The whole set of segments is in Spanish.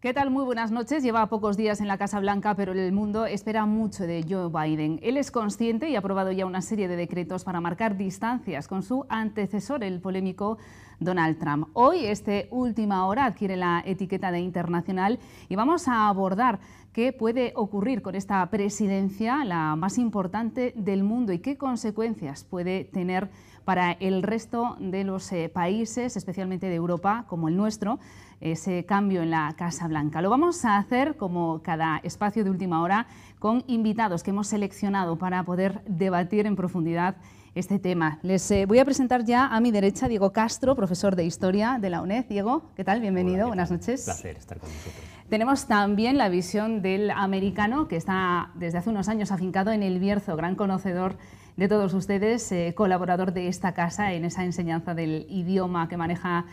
¿Qué tal? Muy buenas noches. Lleva pocos días en la Casa Blanca, pero el mundo espera mucho de Joe Biden. Él es consciente y ha aprobado ya una serie de decretos para marcar distancias con su antecesor, el polémico Donald Trump. Hoy, última hora, adquiere la etiqueta de internacional y vamos a abordar qué puede ocurrir con esta presidencia, la más importante del mundo, y qué consecuencias puede tener para el resto de los países, especialmente de Europa, como el nuestro, ese cambio en la Casa Blanca. Lo vamos a hacer, como cada espacio de última hora, con invitados que hemos seleccionado para poder debatir en profundidad este tema. Les voy a presentar ya a mi derecha Diego Castro, profesor de Historia de la UNED. Diego, ¿qué tal? Bienvenido, buenas noches. Un placer estar con nosotros. Tenemos también la visión del americano, que está desde hace unos años afincado en El Bierzo, gran conocedor de todos ustedes, colaborador de esta casa en esa enseñanza del idioma que maneja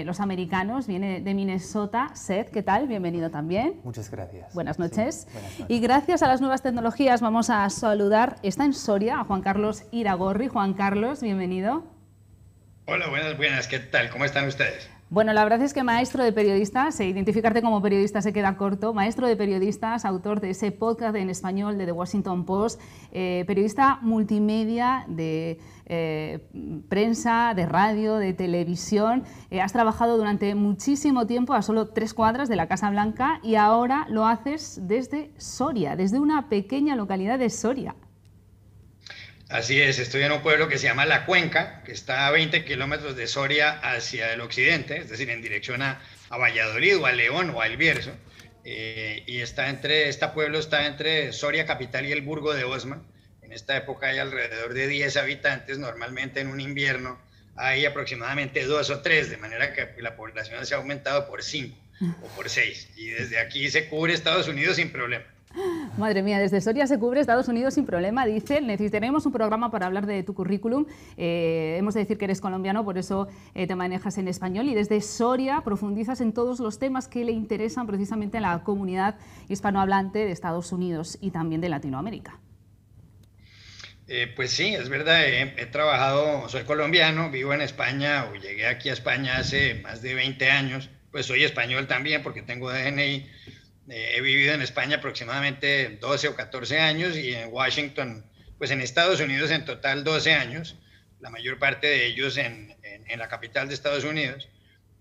los americanos. Viene de Minnesota. Seth, ¿qué tal? Bienvenido también. Muchas gracias. Buenas noches. Sí, buenas noches. Y gracias a las nuevas tecnologías vamos a saludar, está en Soria, a Juan Carlos Iragorri. Juan Carlos, bienvenido. Hola, buenas, ¿qué tal? ¿Cómo están ustedes? Bueno, la verdad es que maestro de periodistas, identificarte como periodista se queda corto, maestro de periodistas, autor de ese podcast en español de The Washington Post, periodista multimedia de prensa, de radio, de televisión. Has trabajado durante muchísimo tiempo a solo 3 cuadras de la Casa Blanca y ahora lo haces desde Soria, desde una pequeña localidad de Soria. Así es, estoy en un pueblo que se llama La Cuenca, que está a 20 kilómetros de Soria hacia el occidente, es decir, en dirección a Valladolid o a León o a El Bierzo. Y este pueblo está entre Soria capital y el Burgo de Osma. En esta época hay alrededor de 10 habitantes, normalmente en un invierno hay aproximadamente 2 o 3, de manera que la población se ha aumentado por 5 o por 6. Y desde aquí se cubre Estados Unidos sin problema. Madre mía, desde Soria se cubre Estados Unidos sin problema, dicen. Necesitaremos un programa para hablar de tu currículum. Hemos de decir que eres colombiano, por eso te manejas en español. Y desde Soria profundizas en todos los temas que le interesan precisamente a la comunidad hispanohablante de Estados Unidos y también de Latinoamérica. Pues sí, es verdad, he trabajado, soy colombiano, vivo en España, o llegué aquí a España hace más de 20 años. Pues soy español también porque tengo DNI. He vivido en España aproximadamente 12 o 14 años y en Washington, pues en Estados Unidos en total 12 años, la mayor parte de ellos en la capital de Estados Unidos,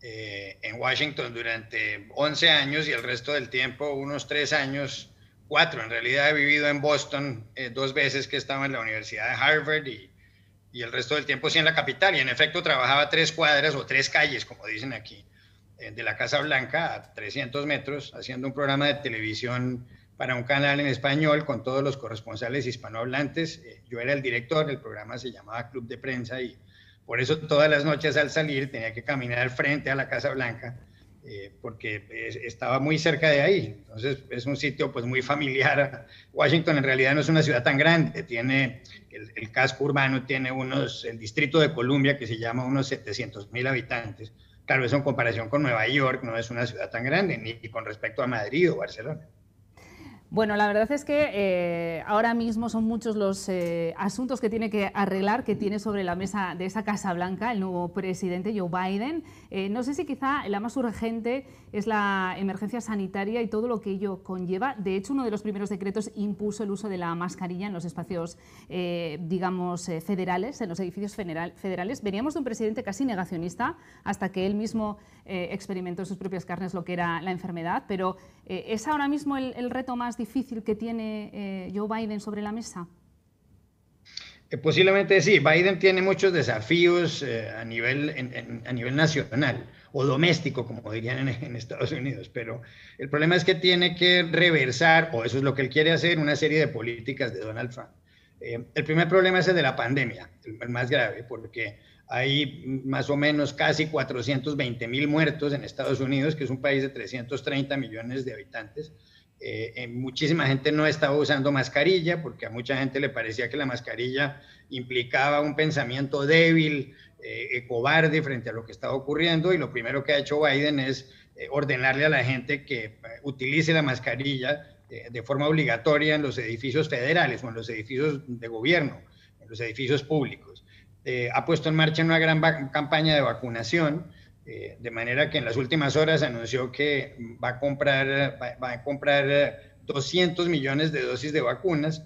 en Washington durante 11 años y el resto del tiempo, unos 3 años, 4 en realidad he vivido en Boston 2 veces que estaba en la Universidad de Harvard y el resto del tiempo sí en la capital y en efecto trabajaba 3 cuadras o 3 calles, como dicen aquí, de la Casa Blanca a 300 metros, haciendo un programa de televisión para un canal en español con todos los corresponsales hispanohablantes. Yo era el director, el programa se llamaba Club de Prensa y por eso todas las noches al salir tenía que caminar frente a la Casa Blanca porque estaba muy cerca de ahí. Entonces es un sitio pues muy familiar. Washington en realidad no es una ciudad tan grande, tiene el casco urbano, tiene el distrito de Columbia que se llama unos 700,000 habitantes. Claro, eso en comparación con Nueva York no es una ciudad tan grande, ni con respecto a Madrid o Barcelona. Bueno, la verdad es que ahora mismo son muchos los asuntos que tiene que arreglar, que tiene sobre la mesa de esa Casa Blanca el nuevo presidente Joe Biden. No sé si quizá la más urgente es la emergencia sanitaria y todo lo que ello conlleva. De hecho, uno de los primeros decretos impuso el uso de la mascarilla en los espacios, digamos, federales, en los edificios federales. Veníamos de un presidente casi negacionista hasta que él mismo experimentó en sus propias carnes lo que era la enfermedad, pero ¿es ahora mismo el reto más difícil que tiene Joe Biden sobre la mesa? Posiblemente sí. Biden tiene muchos desafíos a nivel nacional o doméstico, como dirían en Estados Unidos, pero el problema es que tiene que reversar, o eso es lo que él quiere hacer, una serie de políticas de Donald Trump. El primer problema es el de la pandemia, el más grave, porque hay más o menos casi 420,000 muertos en Estados Unidos, que es un país de 330 millones de habitantes. Muchísima gente no estaba usando mascarilla porque a mucha gente le parecía que la mascarilla implicaba un pensamiento débil, cobarde frente a lo que estaba ocurriendo, y lo primero que ha hecho Biden es ordenarle a la gente que utilice la mascarilla de forma obligatoria en los edificios federales o en los edificios de gobierno, en los edificios públicos. Ha puesto en marcha una gran campaña de vacunación De manera que en las últimas horas anunció que va a comprar 200 millones de dosis de vacunas.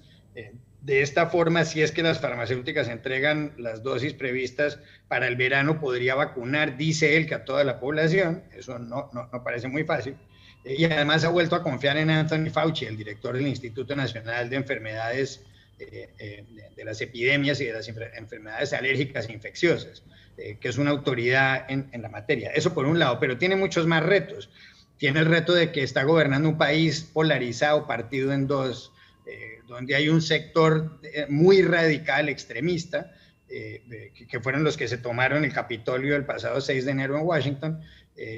De esta forma, si es que las farmacéuticas entregan las dosis previstas para el verano, podría vacunar, dice él, que a toda la población. Eso no parece muy fácil. Y además ha vuelto a confiar en Anthony Fauci, el director del Instituto Nacional de Enfermedades, de las epidemias y de las enfermedades alérgicas e infecciosas, que es una autoridad en la materia. Eso por un lado, pero tiene muchos más retos. Tiene el reto de que está gobernando un país polarizado, partido en dos, donde hay un sector muy radical, extremista, que fueron los que se tomaron el Capitolio el pasado 6 de enero en Washington.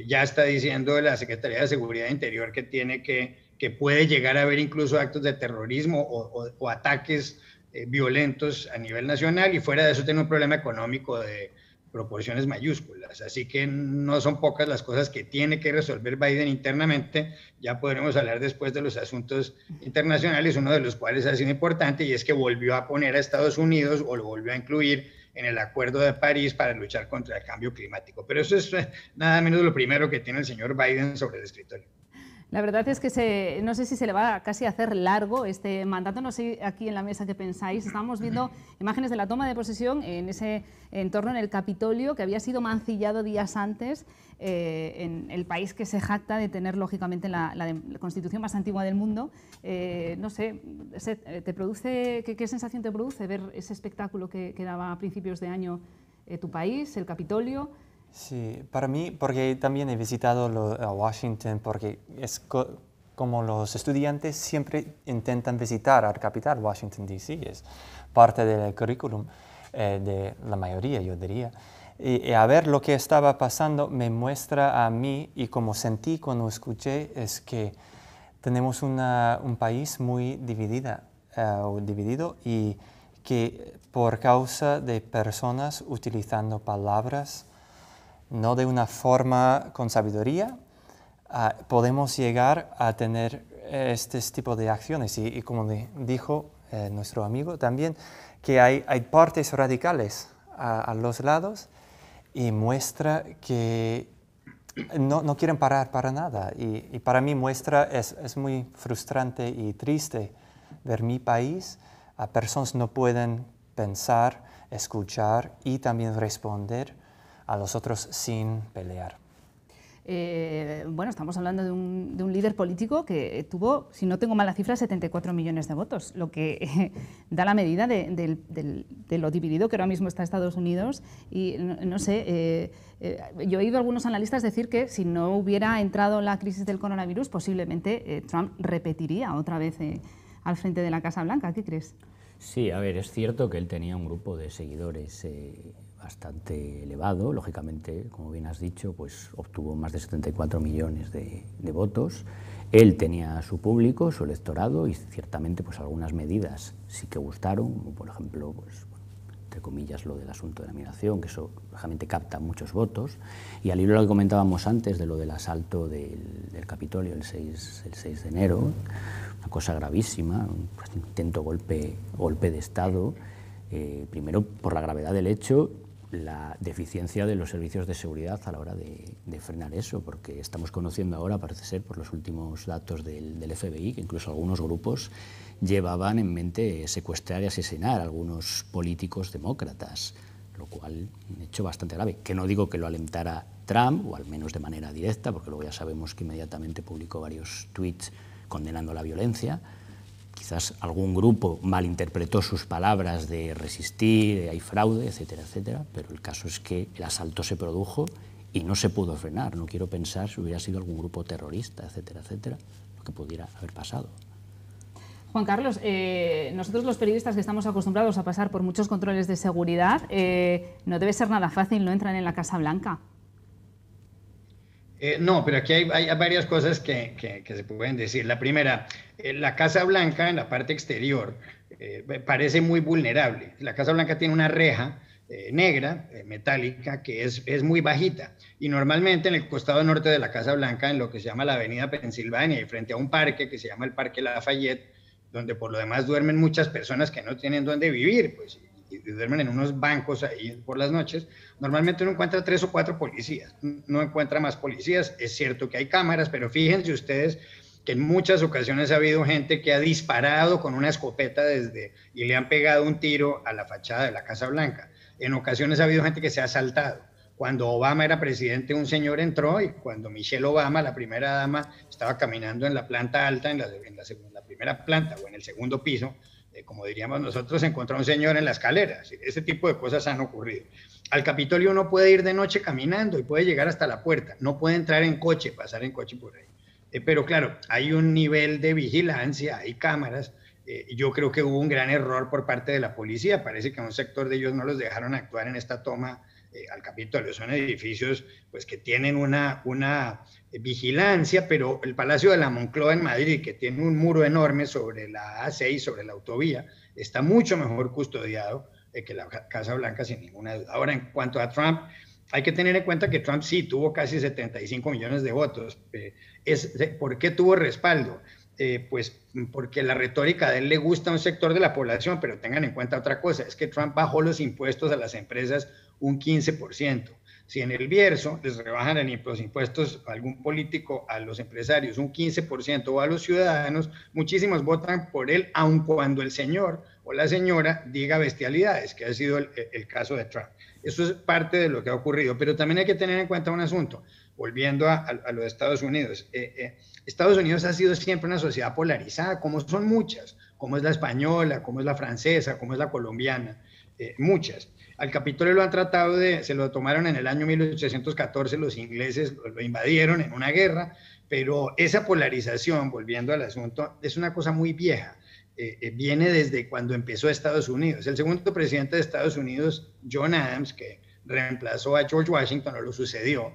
Ya está diciendo la Secretaría de Seguridad de Interior que puede llegar a haber incluso actos de terrorismo o ataques violentos a nivel nacional, y fuera de eso tiene un problema económico de proporciones mayúsculas. Así que no son pocas las cosas que tiene que resolver Biden internamente. Ya podremos hablar después de los asuntos internacionales, uno de los cuales ha sido importante, y es que volvió a poner a Estados Unidos, o lo volvió a incluir en el Acuerdo de París para luchar contra el cambio climático. Pero eso es nada menos lo primero que tiene el señor Biden sobre el escritorio. La verdad es que no sé si se le va casi a hacer largo este mandato. No sé aquí en la mesa qué pensáis. Estábamos viendo imágenes de la toma de posesión en ese entorno, en el Capitolio, que había sido mancillado días antes, en el país que se jacta de tener, lógicamente, la constitución más antigua del mundo. No sé, ¿te produce, qué sensación te produce ver ese espectáculo que daba a principios de año tu país, el Capitolio? Sí, para mí, porque también he visitado a Washington, porque es como los estudiantes siempre intentan visitar la capital, Washington, D.C., es parte del currículum de la mayoría, yo diría. Y a ver lo que estaba pasando me muestra a mí, y como sentí cuando escuché, es que tenemos un país muy dividido, y que por causa de personas utilizando palabras no de una forma con sabiduría, podemos llegar a tener este tipo de acciones. Y como dijo nuestro amigo también, que hay partes radicales a los lados, y muestra que no quieren parar para nada. Y para mí es muy frustrante y triste ver mi país, a personas no pueden pensar, escuchar y también responder a los otros sin pelear. Bueno, estamos hablando de un líder político que tuvo, si no tengo mala cifra, 74 millones de votos, lo que da la medida de lo dividido que ahora mismo está Estados Unidos. Y no sé, yo he oído a algunos analistas decir que si no hubiera entrado la crisis del coronavirus, posiblemente Trump repetiría otra vez al frente de la Casa Blanca. ¿Qué crees? Sí, a ver, es cierto que él tenía un grupo de seguidores bastante elevado. Lógicamente, como bien has dicho, pues obtuvo más de 74 millones de votos. Él tenía su público, su electorado, y ciertamente pues algunas medidas sí que gustaron, como por ejemplo, pues, entre comillas, lo del asunto de la migración, que eso lógicamente capta muchos votos. Y al hilo de lo que comentábamos antes de lo del asalto del Capitolio el 6 de enero, una cosa gravísima, un intento golpe de Estado, primero por la gravedad del hecho, la deficiencia de los servicios de seguridad a la hora de frenar eso, porque estamos conociendo ahora, parece ser, por los últimos datos del FBI, que incluso algunos grupos llevaban en mente secuestrar y asesinar a algunos políticos demócratas, lo cual un hecho bastante grave, que no digo que lo alentara Trump, o al menos de manera directa, porque luego ya sabemos que inmediatamente publicó varios tweets condenando la violencia. Quizás algún grupo malinterpretó sus palabras de resistir, hay fraude, etcétera, etcétera, pero el caso es que el asalto se produjo y no se pudo frenar. No quiero pensar si hubiera sido algún grupo terrorista, etcétera, etcétera, lo que pudiera haber pasado. Juan Carlos, nosotros los periodistas que estamos acostumbrados a pasar por muchos controles de seguridad, no debe ser nada fácil no entrar en la Casa Blanca. No, pero aquí hay varias cosas que se pueden decir. La primera, la Casa Blanca en la parte exterior parece muy vulnerable. La Casa Blanca tiene una reja negra, metálica, que es muy bajita. Y normalmente en el costado norte de la Casa Blanca, en lo que se llama la Avenida Pensilvania, y frente a un parque que se llama el Parque Lafayette, donde por lo demás duermen muchas personas que no tienen dónde vivir, pues, y duermen en unos bancos ahí por las noches, normalmente uno encuentra 3 o 4 policías, no encuentra más policías. Es cierto que hay cámaras, pero fíjense ustedes que en muchas ocasiones ha habido gente que ha disparado con una escopeta y le han pegado un tiro a la fachada de la Casa Blanca. En ocasiones ha habido gente que se ha asaltado. Cuando Obama era presidente, un señor entró, y cuando Michelle Obama, la primera dama, estaba caminando en la planta alta, en la primera planta o en el segundo piso, como diríamos nosotros, encontró a un señor en la escalera. Ese tipo de cosas han ocurrido. Al Capitolio uno puede ir de noche caminando y puede llegar hasta la puerta. No puede entrar en coche, pasar en coche por ahí. Pero claro, hay un nivel de vigilancia, hay cámaras. Yo creo que hubo un gran error por parte de la policía. Parece que a un sector de ellos no los dejaron actuar en esta toma al Capitolio. Son edificios pues, que tienen una vigilancia, pero el Palacio de la Moncloa en Madrid, que tiene un muro enorme sobre la A6, sobre la autovía, está mucho mejor custodiado que la Casa Blanca, sin ninguna duda. Ahora, en cuanto a Trump, hay que tener en cuenta que Trump sí tuvo casi 75 millones de votos. ¿Por qué tuvo respaldo? Pues porque la retórica de él le gusta a un sector de la población, pero tengan en cuenta otra cosa, es que Trump bajó los impuestos a las empresas un 15%. Si en el Bierzo les rebajan los impuestos a algún político, a los empresarios un 15% o a los ciudadanos, muchísimos votan por él, aun cuando el señor o la señora diga bestialidades, que ha sido el caso de Trump. Eso es parte de lo que ha ocurrido, pero también hay que tener en cuenta un asunto, volviendo a lo de Estados Unidos. Estados Unidos ha sido siempre una sociedad polarizada, como son muchas, como es la española, como es la francesa, como es la colombiana, muchas. Al Capitolio lo han tratado se lo tomaron en el año 1814, los ingleses lo invadieron en una guerra, pero esa polarización, volviendo al asunto, es una cosa muy vieja. Viene desde cuando empezó Estados Unidos. El segundo presidente de Estados Unidos, John Adams, que reemplazó a George Washington, o lo sucedió,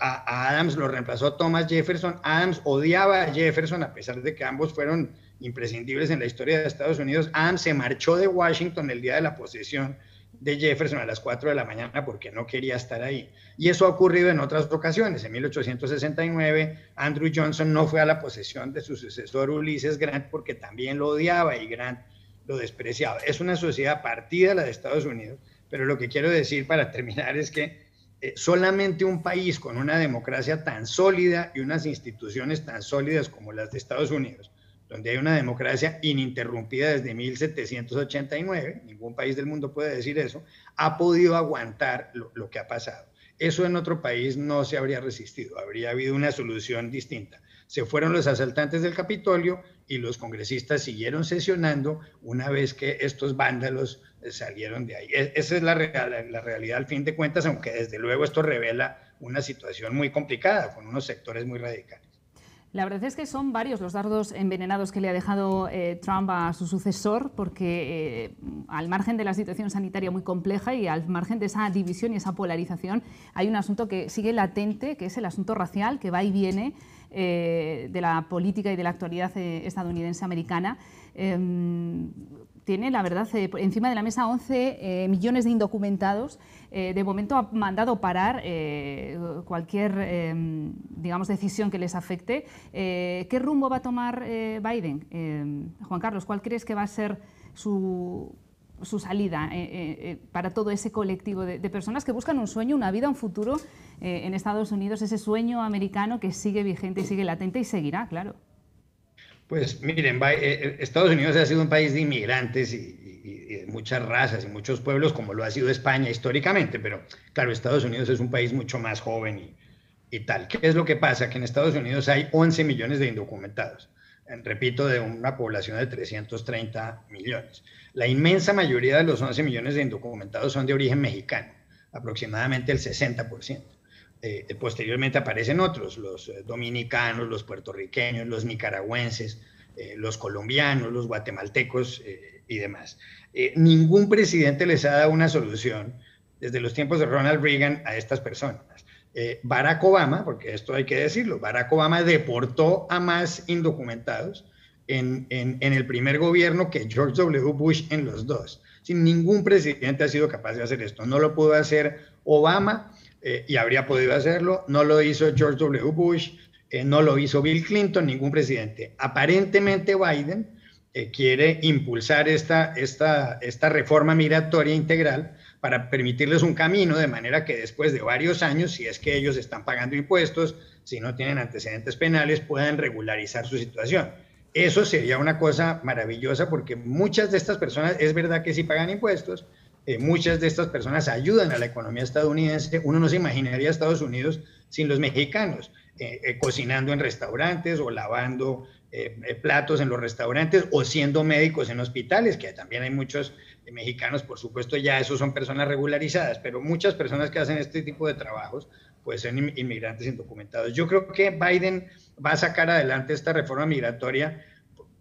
a Adams lo reemplazó Thomas Jefferson. Adams odiaba a Jefferson, a pesar de que ambos fueron imprescindibles en la historia de Estados Unidos. Adams se marchó de Washington el día de la posesión de Jefferson a las 4 de la mañana porque no quería estar ahí. Y eso ha ocurrido en otras ocasiones. En 1869, Andrew Johnson no fue a la posesión de su sucesor Ulysses Grant porque también lo odiaba y Grant lo despreciaba. Es una sociedad partida la de Estados Unidos, pero lo que quiero decir para terminar es que solamente un país con una democracia tan sólida y unas instituciones tan sólidas como las de Estados Unidos, donde hay una democracia ininterrumpida desde 1789, ningún país del mundo puede decir eso, ha podido aguantar lo que ha pasado. Eso en otro país no se habría resistido, habría habido una solución distinta. Se fueron los asaltantes del Capitolio y los congresistas siguieron sesionando una vez que estos vándalos salieron de ahí. Esa es la realidad al fin de cuentas, aunque desde luego esto revela una situación muy complicada con unos sectores muy radicales. La verdad es que son varios los dardos envenenados que le ha dejado Trump a su sucesor, porque al margen de la situación sanitaria muy compleja y al margen de esa división y esa polarización, hay un asunto que sigue latente, que es el asunto racial, que va y viene de la política y de la actualidad estadounidense-americana. Tiene, la verdad, encima de la mesa 11 millones de indocumentados. De momento ha mandado parar cualquier, digamos, decisión que les afecte. ¿Qué rumbo va a tomar Biden? Juan Carlos, ¿cuál crees que va a ser su salida para todo ese colectivo de personas que buscan un sueño, una vida, un futuro en Estados Unidos, ese sueño americano que sigue vigente y sigue latente y seguirá, claro? Pues miren, Estados Unidos ha sido un país de inmigrantes y de muchas razas y muchos pueblos, como lo ha sido España históricamente, pero claro, Estados Unidos es un país mucho más joven y tal. ¿Qué es lo que pasa? Que en Estados Unidos hay 11 millones de indocumentados, repito, de una población de 330 millones. La inmensa mayoría de los 11 millones de indocumentados son de origen mexicano, aproximadamente el 60%. Posteriormente aparecen otros, los dominicanos, los puertorriqueños, los nicaragüenses, los colombianos, los guatemaltecos y demás. Ningún presidente les ha dado una solución desde los tiempos de Ronald Reagan a estas personas. Barack Obama, porque esto hay que decirlo, Barack Obama deportó a más indocumentados en el primer gobierno que George W. Bush en los dos. Sin ningún presidente ha sido capaz de hacer esto. No lo pudo hacer Obama, y habría podido hacerlo, no lo hizo George W. Bush, no lo hizo Bill Clinton, ningún presidente. Aparentemente Biden quiere impulsar esta reforma migratoria integral para permitirles un camino de manera que después de varios años, si es que ellos están pagando impuestos, si no tienen antecedentes penales, puedan regularizar su situación. Eso sería una cosa maravillosa porque muchas de estas personas, es verdad que sí pagan impuestos, muchas de estas personas ayudan a la economía estadounidense. Uno no se imaginaría Estados Unidos sin los mexicanos, cocinando en restaurantes o lavando platos en los restaurantes o siendo médicos en hospitales, que también hay muchos mexicanos, por supuesto, ya esos son personas regularizadas, pero muchas personas que hacen este tipo de trabajos pues son inmigrantes indocumentados. Yo creo que Biden va a sacar adelante esta reforma migratoria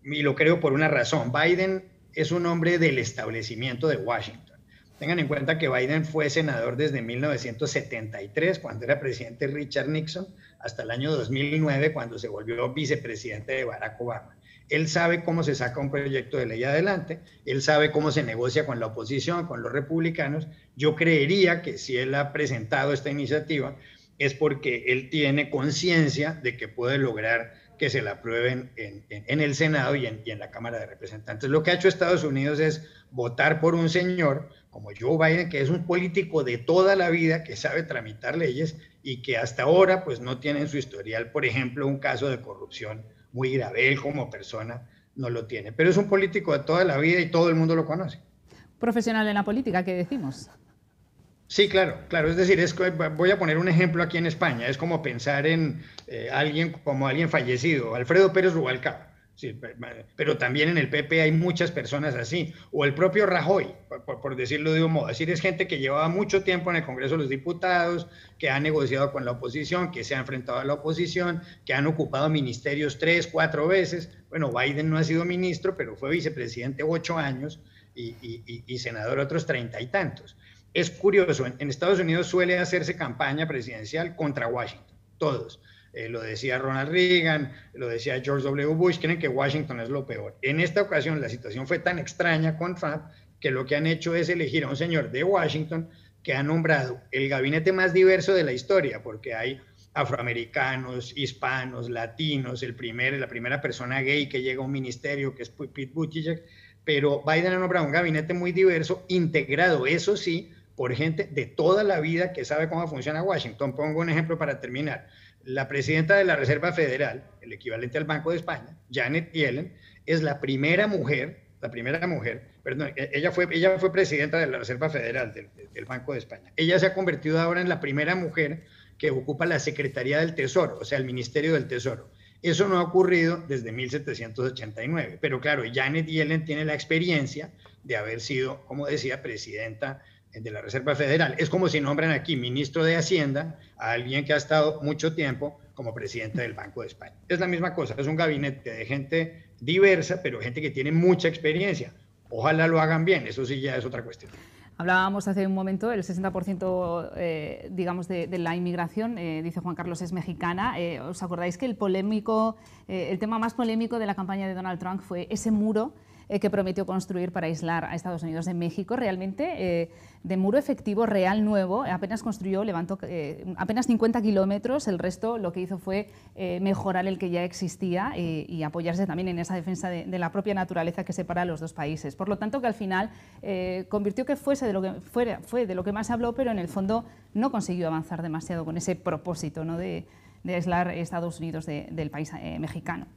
y lo creo por una razón. Biden es un hombre del establecimiento de Washington. Tengan en cuenta que Biden fue senador desde 1973, cuando era presidente Richard Nixon, hasta el año 2009, cuando se volvió vicepresidente de Barack Obama. Él sabe cómo se saca un proyecto de ley adelante, él sabe cómo se negocia con la oposición, con los republicanos. Yo creería que si él ha presentado esta iniciativa es porque él tiene conciencia de que puede lograr que se la aprueben en el Senado y en la Cámara de Representantes. Lo que ha hecho Estados Unidos es votar por un señor como Joe Biden, que es un político de toda la vida, que sabe tramitar leyes y que hasta ahora pues no tiene en su historial, por ejemplo, un caso de corrupción muy grave. Él como persona no lo tiene, pero es un político de toda la vida y todo el mundo lo conoce. Profesional en la política, ¿qué decimos? Sí, claro, claro. Es decir, voy a poner un ejemplo aquí en España. Es como pensar en alguien fallecido, Alfredo Pérez Rubalcaba. Sí, pero también en el PP hay muchas personas así. O el propio Rajoy, por decirlo de un modo. Es decir, es gente que llevaba mucho tiempo en el Congreso de los Diputados, que ha negociado con la oposición, que se ha enfrentado a la oposición, que han ocupado ministerios 3, 4 veces. Bueno, Biden no ha sido ministro, pero fue vicepresidente 8 años y senador otros 30 y tantos. Es curioso, en Estados Unidos suele hacerse campaña presidencial contra Washington, todos. Lo decía Ronald Reagan, lo decía George W. Bush, creen que Washington es lo peor. En esta ocasión la situación fue tan extraña con Trump que lo que han hecho es elegir a un señor de Washington que ha nombrado el gabinete más diverso de la historia, porque hay afroamericanos, hispanos, latinos, la primera persona gay que llega a un ministerio, que es Pete Buttigieg, pero Biden ha nombrado un gabinete muy diverso, integrado, eso sí, por gente de toda la vida que sabe cómo funciona Washington. Pongo un ejemplo para terminar. La presidenta de la Reserva Federal, el equivalente al Banco de España, Janet Yellen, es la primera mujer, perdón, ella fue presidenta de la Reserva Federal del Banco de España. Ella se ha convertido ahora en la primera mujer que ocupa la Secretaría del Tesoro, o sea, el Ministerio del Tesoro. Eso no ha ocurrido desde 1789, pero claro, Janet Yellen tiene la experiencia de haber sido, como decía, presidenta de la Reserva Federal. Es como si nombran aquí ministro de Hacienda a alguien que ha estado mucho tiempo como presidente del Banco de España. Es la misma cosa, es un gabinete de gente diversa, pero gente que tiene mucha experiencia. Ojalá lo hagan bien, eso sí ya es otra cuestión. Hablábamos hace un momento, el 60% digamos de la inmigración, dice Juan Carlos, es mexicana. ¿Os acordáis que el tema más polémico de la campaña de Donald Trump fue ese muro que prometió construir para aislar a Estados Unidos de México? Realmente, de muro efectivo, real, nuevo, apenas construyó, levantó apenas 50 kilómetros, el resto lo que hizo fue mejorar el que ya existía y apoyarse también en esa defensa de la propia naturaleza que separa a los dos países. Por lo tanto, que al final convirtió que fue de lo que más se habló, pero en el fondo no consiguió avanzar demasiado con ese propósito, ¿no?, de aislar Estados Unidos del país mexicano.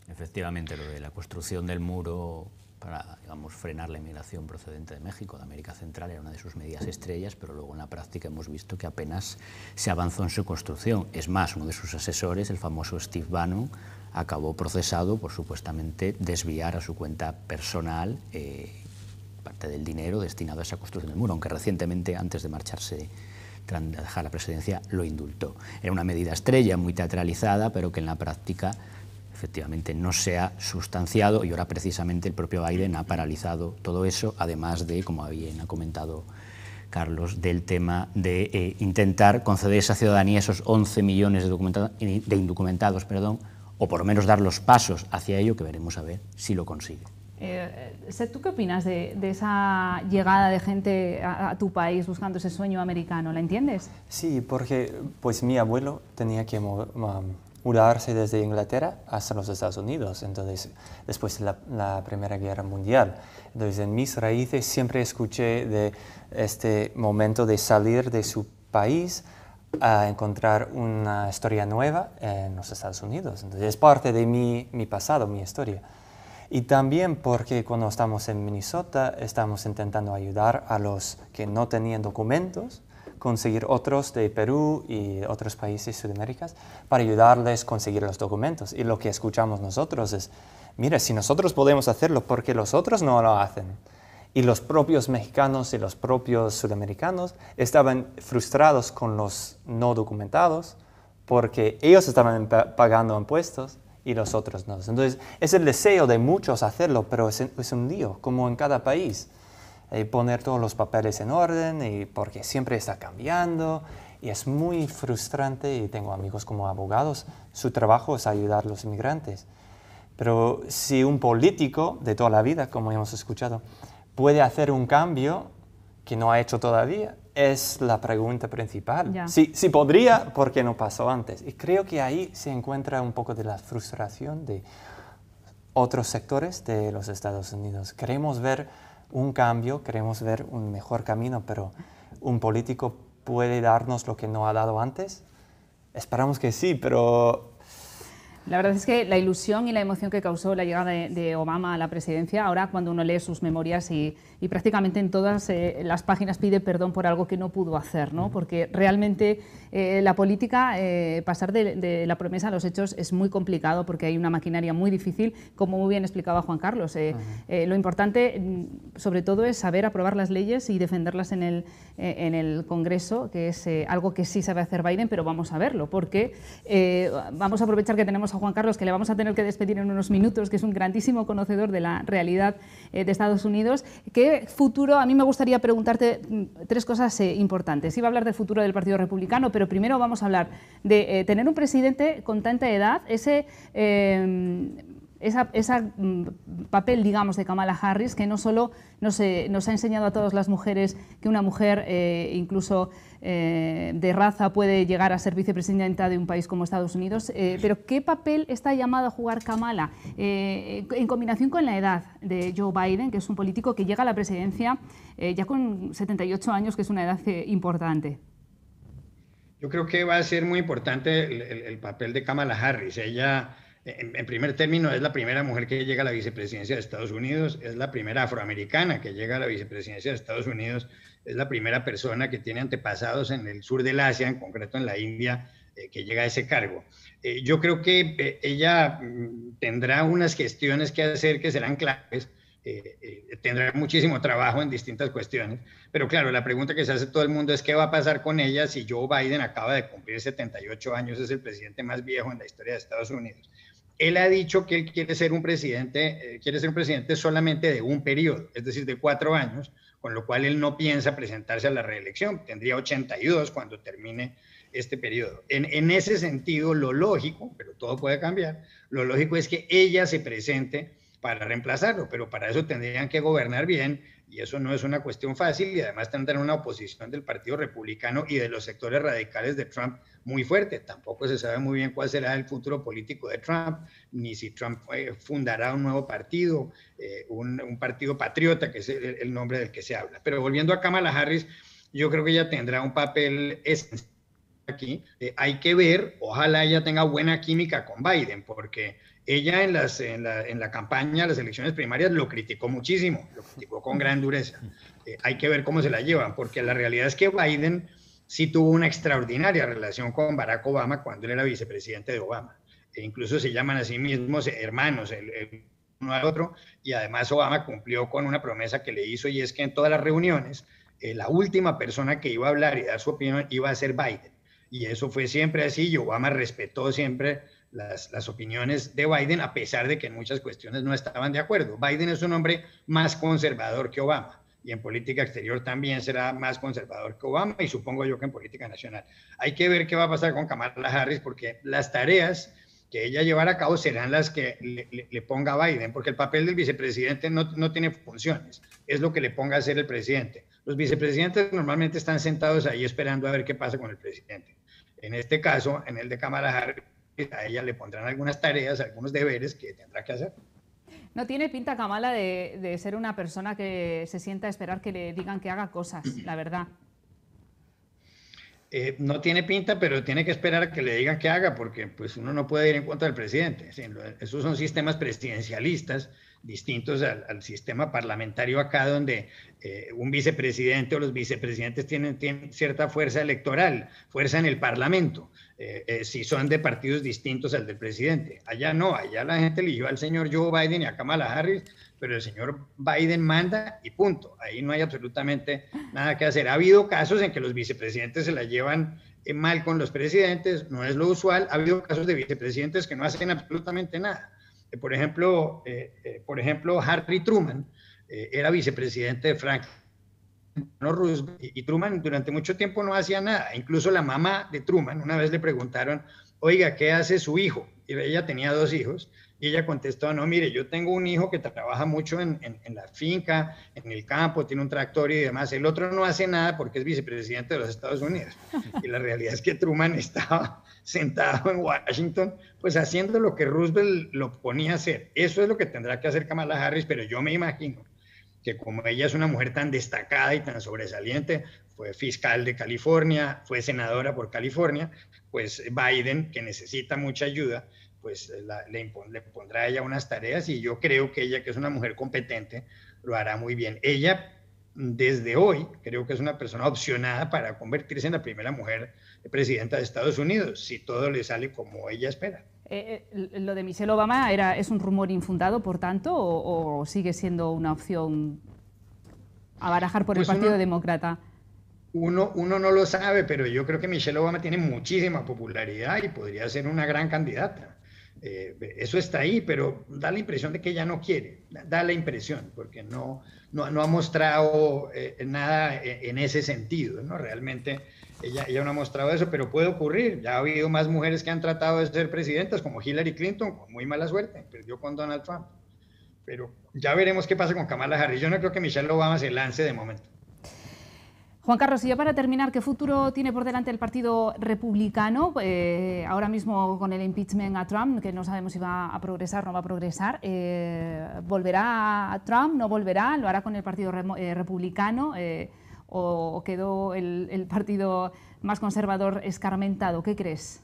Efectivamente, lo de la construcción del muro para, digamos, frenar la inmigración procedente de México, de América Central, era una de sus medidas estrellas, pero luego en la práctica hemos visto que apenas se avanzó en su construcción. Es más, uno de sus asesores, el famoso Steve Bannon, acabó procesado por supuestamente desviar a su cuenta personal parte del dinero destinado a esa construcción del muro, aunque recientemente, antes de marcharse, tras dejar la presidencia, lo indultó. Era una medida estrella, muy teatralizada, pero que en la práctica efectivamente no se ha sustanciado, y ahora precisamente el propio Biden ha paralizado todo eso, además de, como bien ha comentado Carlos, del tema de intentar conceder esa ciudadanía a esos 11 millones de indocumentados, o por lo menos dar los pasos hacia ello, que veremos a ver si lo consigue. Seth, ¿tú qué opinas de esa llegada de gente a tu país buscando ese sueño americano? ¿La entiendes? Sí, porque pues mi abuelo tenía que mudarse desde Inglaterra hasta los Estados Unidos, entonces, después de la Primera Guerra Mundial. Entonces, en mis raíces siempre escuché de este momento de salir de su país a encontrar una historia nueva en los Estados Unidos. Entonces, es parte de mi pasado, mi historia. Y también porque cuando estamos en Minnesota estamos intentando ayudar a los que no tenían documentos, conseguir otros de Perú y otros países sudamericanos para ayudarles a conseguir los documentos. Y lo que escuchamos nosotros es, mira, si nosotros podemos hacerlo, ¿por qué los otros no lo hacen? Y los propios mexicanos y los propios sudamericanos estaban frustrados con los no documentados porque ellos estaban pagando impuestos y los otros no. Entonces, es el deseo de muchos hacerlo, pero es un lío, como en cada país. Poner todos los papeles en orden, porque siempre está cambiando, y es muy frustrante, y tengo amigos como abogados, su trabajo es ayudar a los inmigrantes. Pero si un político de toda la vida, como hemos escuchado, puede hacer un cambio que no ha hecho todavía, es la pregunta principal. Sí, podría, ¿por qué no pasó antes? Y creo que ahí se encuentra un poco de la frustración de otros sectores de los Estados Unidos. Queremos ver un cambio, queremos ver un mejor camino, pero ¿un político puede darnos lo que no ha dado antes? Esperamos que sí, pero... La verdad es que la ilusión y la emoción que causó la llegada de Obama a la presidencia, ahora cuando uno lee sus memorias y prácticamente en todas las páginas pide perdón por algo que no pudo hacer, ¿no? Porque realmente la política, pasar de la promesa a los hechos es muy complicado porque hay una maquinaria muy difícil, como muy bien explicaba Juan Carlos. Lo importante, sobre todo, es saber aprobar las leyes y defenderlas en el Congreso, que es algo que sí sabe hacer Biden, pero vamos a verlo, porque vamos a aprovechar que tenemos a Juan Carlos, que le vamos a tener que despedir en unos minutos, que es un grandísimo conocedor de la realidad de Estados Unidos. ¿Qué futuro? A mí me gustaría preguntarte tres cosas importantes. Iba a hablar del futuro del Partido Republicano, pero primero vamos a hablar de tener un presidente con tanta edad, ese papel, digamos, de Kamala Harris, que no solo nos ha enseñado a todas las mujeres que una mujer, incluso de raza, puede llegar a ser vicepresidenta de un país como Estados Unidos, pero ¿qué papel está llamado a jugar Kamala en combinación con la edad de Joe Biden, que es un político que llega a la presidencia ya con 78 años, que es una edad importante? Yo creo que va a ser muy importante el papel de Kamala Harris. Ella, en primer término, es la primera mujer que llega a la vicepresidencia de Estados Unidos, es la primera afroamericana que llega a la vicepresidencia de Estados Unidos, es la primera persona que tiene antepasados en el sur del Asia, en concreto en la India, que llega a ese cargo. Yo creo que ella tendrá unas gestiones que hacer que serán claves, tendrá muchísimo trabajo en distintas cuestiones, pero claro, la pregunta que se hace todo el mundo es qué va a pasar con ella si Joe Biden acaba de cumplir 78 años, es el presidente más viejo en la historia de Estados Unidos. Él ha dicho que él quiere ser un presidente solamente de un periodo, es decir, de 4 años, con lo cual él no piensa presentarse a la reelección, tendría 82 cuando termine este periodo. En ese sentido, lo lógico, pero todo puede cambiar, lo lógico es que ella se presente para reemplazarlo, pero para eso tendrían que gobernar bien, y eso no es una cuestión fácil, y además tendrán una oposición del Partido Republicano y de los sectores radicales de Trump muy fuerte. Tampoco se sabe muy bien cuál será el futuro político de Trump, ni si Trump fundará un nuevo partido, un partido patriota, que es el nombre del que se habla. Pero volviendo a Kamala Harris, yo creo que ella tendrá un papel esencial aquí. Hay que ver, ojalá ella tenga buena química con Biden, porque ella en la campaña, las elecciones primarias, lo criticó muchísimo, lo criticó con gran dureza. Hay que ver cómo se la llevan, porque la realidad es que Biden sí tuvo una extraordinaria relación con Barack Obama cuando él era vicepresidente de Obama. Incluso se llaman a sí mismos hermanos, el uno al otro, y además Obama cumplió con una promesa que le hizo, y es que en todas las reuniones, la última persona que iba a hablar y dar su opinión iba a ser Biden. Y eso fue siempre así, y Obama respetó siempre las opiniones de Biden, a pesar de que en muchas cuestiones no estaban de acuerdo. Biden es un hombre más conservador que Obama, y en política exterior también será más conservador que Obama, y supongo yo que en política nacional. Hay que ver qué va a pasar con Kamala Harris, porque las tareas que ella llevará a cabo serán las que le ponga a Biden, porque el papel del vicepresidente no tiene funciones, es lo que le ponga a hacer el presidente. Los vicepresidentes normalmente están sentados ahí esperando a ver qué pasa con el presidente. En este caso, en el de Kamala Harris, a ella le pondrán algunas tareas, algunos deberes que tendrá que hacer. No tiene pinta, Kamala, de ser una persona que se sienta a esperar que le digan que haga cosas, la verdad. No tiene pinta, pero tiene que esperar a que le digan que haga, porque pues uno no puede ir en contra del presidente. Sí, esos son sistemas presidencialistas distintos al sistema parlamentario acá, donde un vicepresidente o los vicepresidentes tienen cierta fuerza electoral, fuerza en el parlamento, si son de partidos distintos al del presidente. Allá no, allá la gente eligió al señor Joe Biden y a Kamala Harris, pero el señor Biden manda y punto. Ahí no hay absolutamente nada que hacer. Ha habido casos en que los vicepresidentes se la llevan mal con los presidentes, no es lo usual. Ha habido casos de vicepresidentes que no hacen absolutamente nada. Por ejemplo, Harry Truman era vicepresidente de Franklin Roosevelt y Truman durante mucho tiempo no hacía nada. Incluso la mamá de Truman una vez le preguntaron, oiga, ¿qué hace su hijo? Y ella tenía 2 hijos. Y ella contestó, no, mire, yo tengo un hijo que trabaja mucho en la finca, en el campo, tiene un tractor y demás. El otro no hace nada porque es vicepresidente de los Estados Unidos. Y la realidad es que Truman estaba sentado en Washington, pues haciendo lo que Roosevelt lo ponía a hacer. Eso es lo que tendrá que hacer Kamala Harris, pero yo me imagino que como ella es una mujer tan destacada y tan sobresaliente, fue fiscal de California, fue senadora por California, pues Biden, que necesita mucha ayuda, pues le pondrá a ella unas tareas y yo creo que ella, que es una mujer competente, lo hará muy bien. Ella, desde hoy, creo que es una persona opcionada para convertirse en la primera mujer presidenta de Estados Unidos, si todo le sale como ella espera. ¿Lo de Michelle Obama es un rumor infundado, por tanto, o sigue siendo una opción a barajar por pues el Partido Demócrata? Uno no lo sabe, pero yo creo que Michelle Obama tiene muchísima popularidad y podría ser una gran candidata. Eso está ahí, pero da la impresión de que ella no quiere, da la impresión, porque no ha mostrado nada en ese sentido, ¿no? Realmente ella no ha mostrado eso, pero puede ocurrir. Ya ha habido más mujeres que han tratado de ser presidentas, como Hillary Clinton, con muy mala suerte, perdió con Donald Trump. Pero ya veremos qué pasa con Kamala Harris. Yo no creo que Michelle Obama se lance de momento. Juan Carlos, y ya para terminar, ¿qué futuro tiene por delante el Partido Republicano? Ahora mismo con el impeachment a Trump, que no sabemos si va a progresar o no va a progresar. ¿Volverá a Trump? ¿No volverá? ¿Lo hará con el Partido Republicano? ¿O quedó el partido más conservador escarmentado? ¿Qué crees?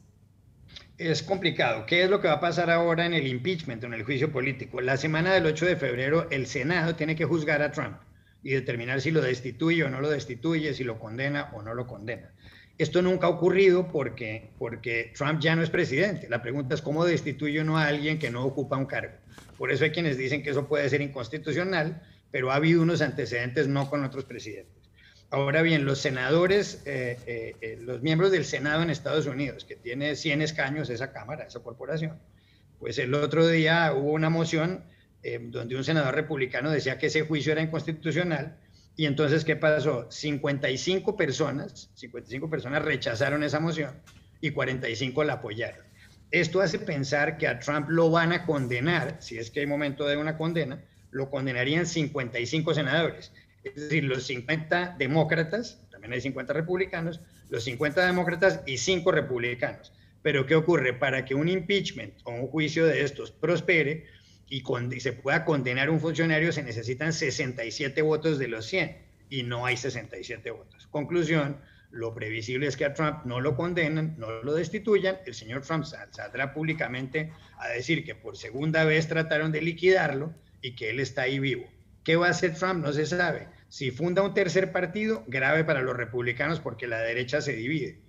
Es complicado. ¿Qué es lo que va a pasar ahora en el impeachment, en el juicio político? La semana del 8 de febrero, el Senado tiene que juzgar a Trump y determinar si lo destituye o no lo destituye, si lo condena o no lo condena. Esto nunca ha ocurrido porque Trump ya no es presidente. La pregunta es cómo destituye uno a alguien que no ocupa un cargo. Por eso hay quienes dicen que eso puede ser inconstitucional, pero ha habido unos antecedentes no con otros presidentes. Ahora bien, los senadores, los miembros del Senado en Estados Unidos, que tiene 100 escaños esa Cámara, esa corporación, pues el otro día hubo una moción donde un senador republicano decía que ese juicio era inconstitucional, y entonces, ¿qué pasó? 55 personas rechazaron esa moción y 45 la apoyaron. Esto hace pensar que a Trump lo van a condenar, si es que hay momento de una condena, lo condenarían 55 senadores. Es decir, los 50 demócratas, también hay 50 republicanos, los 50 demócratas y 5 republicanos. Pero ¿qué ocurre? Para que un impeachment o un juicio de estos prospere y se pueda condenar a un funcionario, se necesitan 67 votos de los 100 y no hay 67 votos. Conclusión, lo previsible es que a Trump no lo condenen, no lo destituyan. El señor Trump saldrá públicamente a decir que por segunda vez trataron de liquidarlo y que él está ahí vivo. ¿Qué va a hacer Trump? No se sabe. Si funda un tercer partido, grave para los republicanos porque la derecha se divide.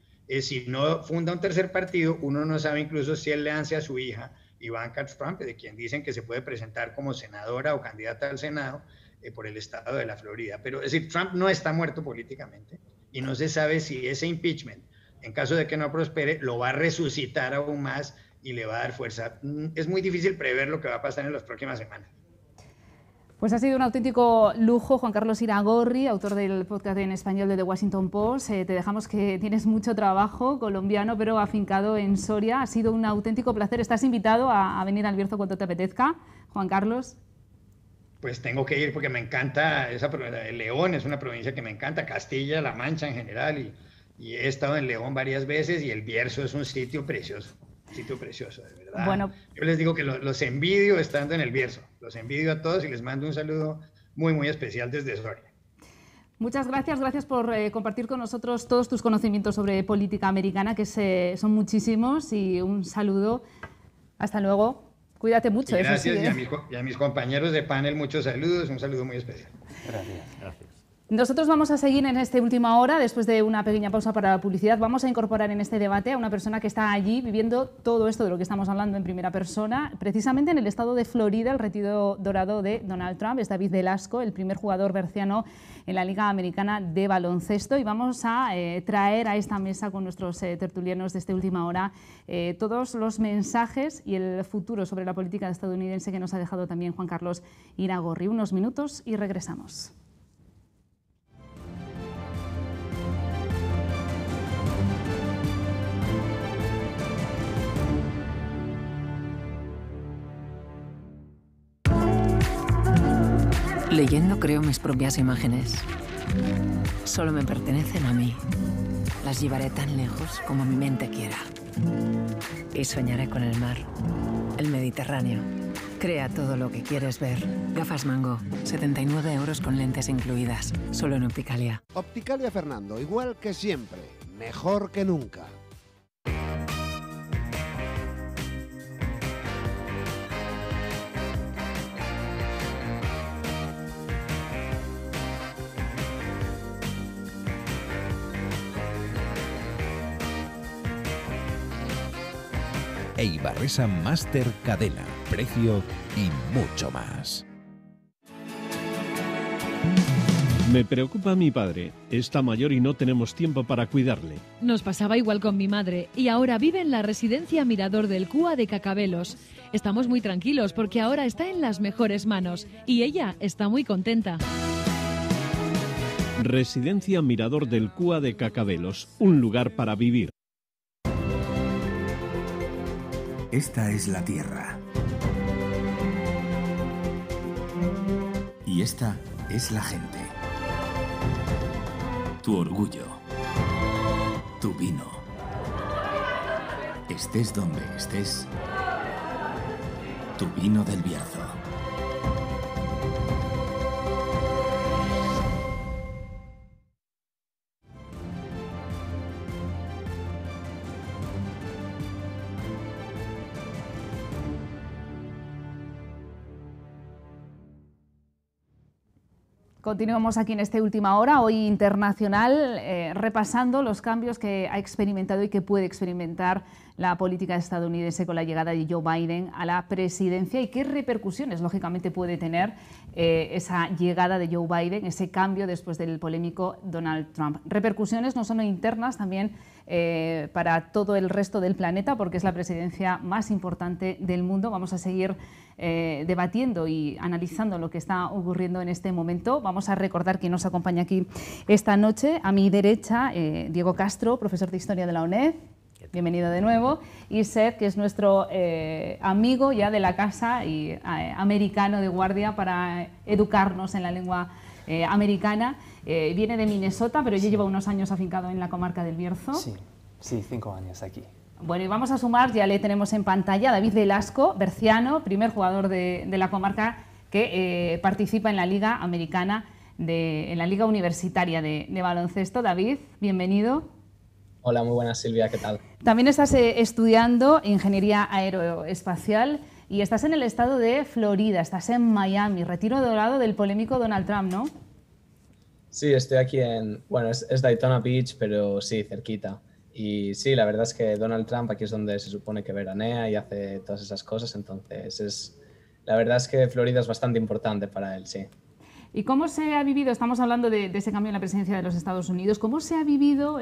Si no funda un tercer partido, uno no sabe incluso si él le lance a su hija, Ivanka Trump, de quien dicen que se puede presentar como senadora o candidata al Senado por el estado de la Florida. Pero es decir, Trump no está muerto políticamente y no se sabe si ese impeachment, en caso de que no prospere, lo va a resucitar aún más y le va a dar fuerza. Es muy difícil prever lo que va a pasar en las próximas semanas. Pues ha sido un auténtico lujo, Juan Carlos Iragorri, autor del podcast en español de The Washington Post. Te dejamos que tienes mucho trabajo, colombiano, pero afincado en Soria. Ha sido un auténtico placer. Estás invitado a venir al Bierzo cuando te apetezca, Juan Carlos. Pues tengo que ir porque me encanta, León es una provincia que me encanta, Castilla, La Mancha en general, y he estado en León varias veces y el Bierzo es un sitio precioso. Sitio precioso, de verdad. Bueno, yo les digo que los envidio estando en el Bierzo. Los envidio a todos y les mando un saludo muy, muy especial desde Soria. muchas gracias, gracias por compartir con nosotros todos tus conocimientos sobre política americana, que son muchísimos, y un saludo. Hasta luego. Cuídate mucho. Y gracias, eso sí, y a mis compañeros de panel, muchos saludos, un saludo muy especial. Gracias. Gracias. Nosotros vamos a seguir en esta última hora, después de una pequeña pausa para la publicidad. Vamos a incorporar en este debate a una persona que está allí viviendo todo esto de lo que estamos hablando en primera persona, precisamente en el estado de Florida, el retiro dorado de Donald Trump. Es David Velasco, el primer jugador berciano en la Liga Americana de Baloncesto, y vamos a traer a esta mesa con nuestros tertulianos de esta última hora todos los mensajes y el futuro sobre la política estadounidense que nos ha dejado también Juan Carlos Iragorri. Unos minutos y regresamos. Leyendo creo mis propias imágenes. Solo me pertenecen a mí. Las llevaré tan lejos como mi mente quiera. Y soñaré con el mar, el Mediterráneo. Crea todo lo que quieres ver. Gafas Mango, 79 € con lentes incluidas. Solo en Opticalia. Opticalia Fernando, igual que siempre. Mejor que nunca. Eibarresa Master Cadena, precio y mucho más. Me preocupa mi padre. Está mayor y no tenemos tiempo para cuidarle. Nos pasaba igual con mi madre y ahora vive en la residencia Mirador del Cúa de Cacabelos. Estamos muy tranquilos porque ahora está en las mejores manos y ella está muy contenta. Residencia Mirador del Cúa de Cacabelos, un lugar para vivir. Esta es la tierra. Y esta es la gente. Tu orgullo. Tu vino. Estés donde estés. Tu vino del Bierzo. Continuamos aquí en esta última hora, hoy internacional, repasando los cambios que ha experimentado y que puede experimentar la política estadounidense con la llegada de Joe Biden a la presidencia y qué repercusiones, lógicamente, puede tener esa llegada de Joe Biden, ese cambio después del polémico Donald Trump. Repercusiones no solo internas, también para todo el resto del planeta, porque es la presidencia más importante del mundo. Vamos a seguir debatiendo y analizando lo que está ocurriendo en este momento. Vamos a recordar quién nos acompaña aquí esta noche. A mi derecha, Diego Castro, profesor de Historia de la UNED. Bienvenido de nuevo. Y Seth, que es nuestro amigo ya de la casa y americano de guardia para educarnos en la lengua americana. Viene de Minnesota, pero ya lleva unos años afincado en la comarca del Bierzo. Sí, 5 años aquí. Bueno, y vamos a sumar, ya le tenemos en pantalla, a David Velasco, berciano, primer jugador de la comarca que participa en la Liga Americana, en la Liga Universitaria de Baloncesto. David, bienvenido. Hola, muy buenas, Silvia, ¿qué tal? También estás estudiando Ingeniería Aeroespacial y estás en el estado de Florida, estás en Miami, retiro dorado del polémico Donald Trump, ¿no? Sí, estoy aquí es Daytona Beach, pero sí, cerquita. Y sí, la verdad es que Donald Trump aquí es donde se supone que veranea y hace todas esas cosas, entonces la verdad es que Florida es bastante importante para él, sí. ¿Y cómo se ha vivido, estamos hablando de ese cambio en la presidencia de los Estados Unidos, cómo se ha vivido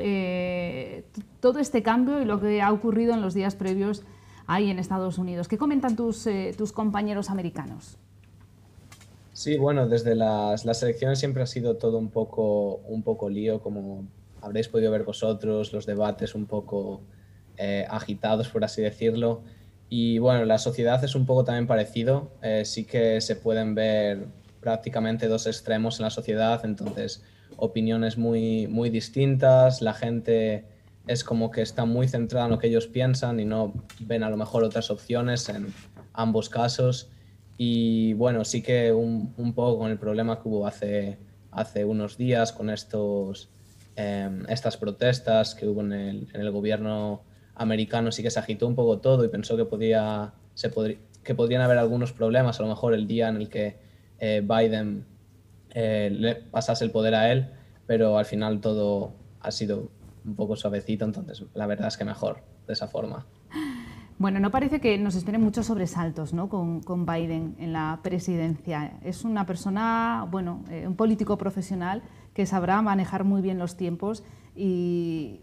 todo este cambio y lo que ha ocurrido en los días previos ahí en Estados Unidos? ¿Qué comentan tus compañeros americanos? Sí, bueno, desde las elecciones siempre ha sido todo un poco lío, como habréis podido ver vosotros, los debates un poco agitados, por así decirlo. Y bueno, la sociedad es un poco también parecido, sí que se pueden ver prácticamente dos extremos en la sociedad, entonces opiniones muy, muy distintas, la gente es como que está muy centrado en lo que ellos piensan y no ven a lo mejor otras opciones en ambos casos. Y bueno, sí que un poco con el problema que hubo hace unos días con estas protestas que hubo en el gobierno americano, sí que se agitó un poco todo y pensó que podrían haber algunos problemas, a lo mejor el día en el que Biden le pasase el poder a él, pero al final todo ha sido un poco suavecito, entonces la verdad es que mejor de esa forma. Bueno, no parece que nos esperen muchos sobresaltos, ¿no?, con Biden en la presidencia. Es una persona, bueno, un político profesional que sabrá manejar muy bien los tiempos y,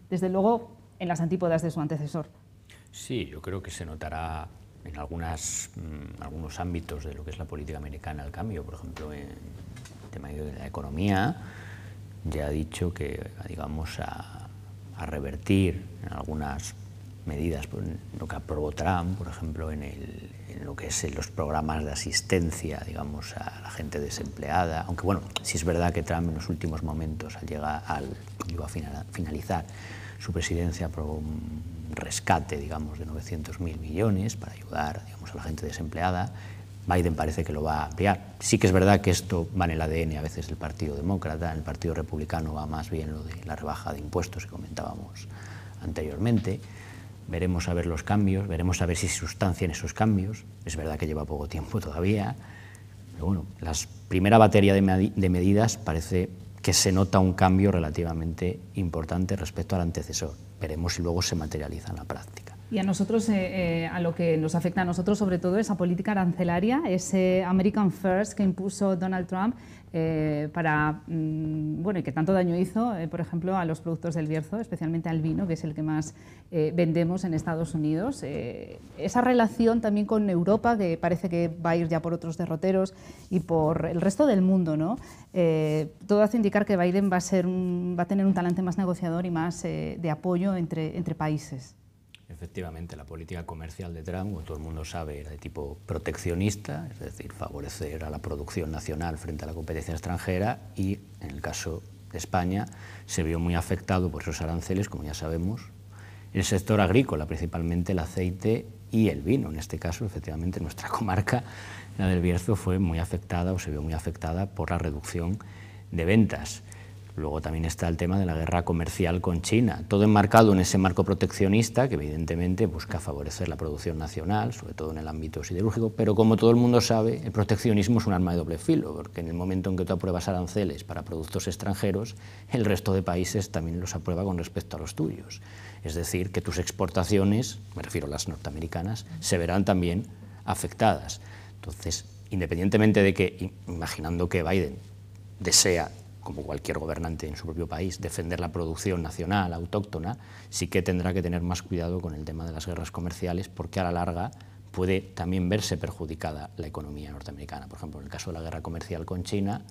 desde luego, en las antípodas de su antecesor. Sí, yo creo que se notará en algunos ámbitos de lo que es la política americana el cambio. Por ejemplo, en el tema de la economía, ya ha dicho que, digamos, a revertir en algunas medidas, lo que aprobó Trump, por ejemplo, en lo que es los programas de asistencia, digamos, a la gente desempleada. Aunque bueno, sí es verdad que Trump en los últimos momentos, iba a finalizar su presidencia, aprobó un rescate, digamos, de 900.000 millones para ayudar, digamos, a la gente desempleada. Biden parece que lo va a ampliar. Sí que es verdad que esto va en el ADN a veces del Partido Demócrata, en el Partido Republicano va más bien lo de la rebaja de impuestos que comentábamos anteriormente. Veremos a ver los cambios, veremos a ver si se sustancian esos cambios. Es verdad que lleva poco tiempo todavía, pero bueno, la primera batería de medidas parece que se nota un cambio relativamente importante respecto al antecesor. Veremos si luego se materializa en la práctica. Y a nosotros, a lo que nos afecta a nosotros sobre todo, esa política arancelaria, ese American First que impuso Donald Trump para, bueno, y que tanto daño hizo, por ejemplo, a los productos del Bierzo, especialmente al vino, que es el que más vendemos en Estados Unidos. Esa relación también con Europa, que parece que va a ir ya por otros derroteros, y por el resto del mundo, ¿no? Todo hace indicar que Biden va a tener un talante más negociador y más de apoyo entre países. Efectivamente, la política comercial de Trump, como todo el mundo sabe, era de tipo proteccionista, es decir, favorecer a la producción nacional frente a la competencia extranjera, y en el caso de España se vio muy afectado por esos aranceles, como ya sabemos, el sector agrícola, principalmente el aceite y el vino. En este caso, efectivamente, nuestra comarca, la del Bierzo, fue muy afectada o se vio muy afectada por la reducción de ventas. Luego también está el tema de la guerra comercial con China, todo enmarcado en ese marco proteccionista que evidentemente busca favorecer la producción nacional, sobre todo en el ámbito siderúrgico, pero como todo el mundo sabe, el proteccionismo es un arma de doble filo, porque en el momento en que tú apruebas aranceles para productos extranjeros, el resto de países también los aprueba con respecto a los tuyos. Es decir, que tus exportaciones, me refiero a las norteamericanas, se verán también afectadas. Entonces, independientemente de que, imaginando que Biden desea, como cualquier gobernante en su propio país, defender la producción nacional, autóctona, sí que tendrá que tener más cuidado con el tema de las guerras comerciales, porque a la larga puede también verse perjudicada la economía norteamericana. Por ejemplo, en el caso de la guerra comercial con China,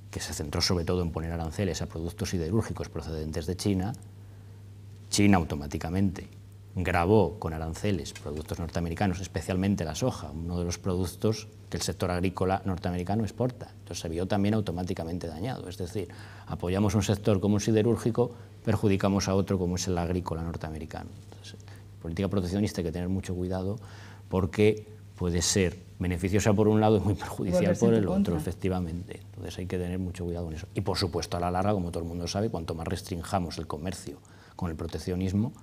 que se centró sobre todo en poner aranceles a productos siderúrgicos procedentes de China, China automáticamente gravó con aranceles productos norteamericanos, especialmente la soja, uno de los productos que el sector agrícola norteamericano exporta. Entonces se vio también automáticamente dañado. Es decir, apoyamos un sector como un siderúrgico, perjudicamos a otro como es el agrícola norteamericano. Entonces, política proteccionista hay que tener mucho cuidado porque puede ser beneficiosa por un lado y muy perjudicial por el otro, efectivamente. Entonces hay que tener mucho cuidado con eso. Y por supuesto, a la larga, como todo el mundo sabe, cuanto más restringamos el comercio con el proteccionismo,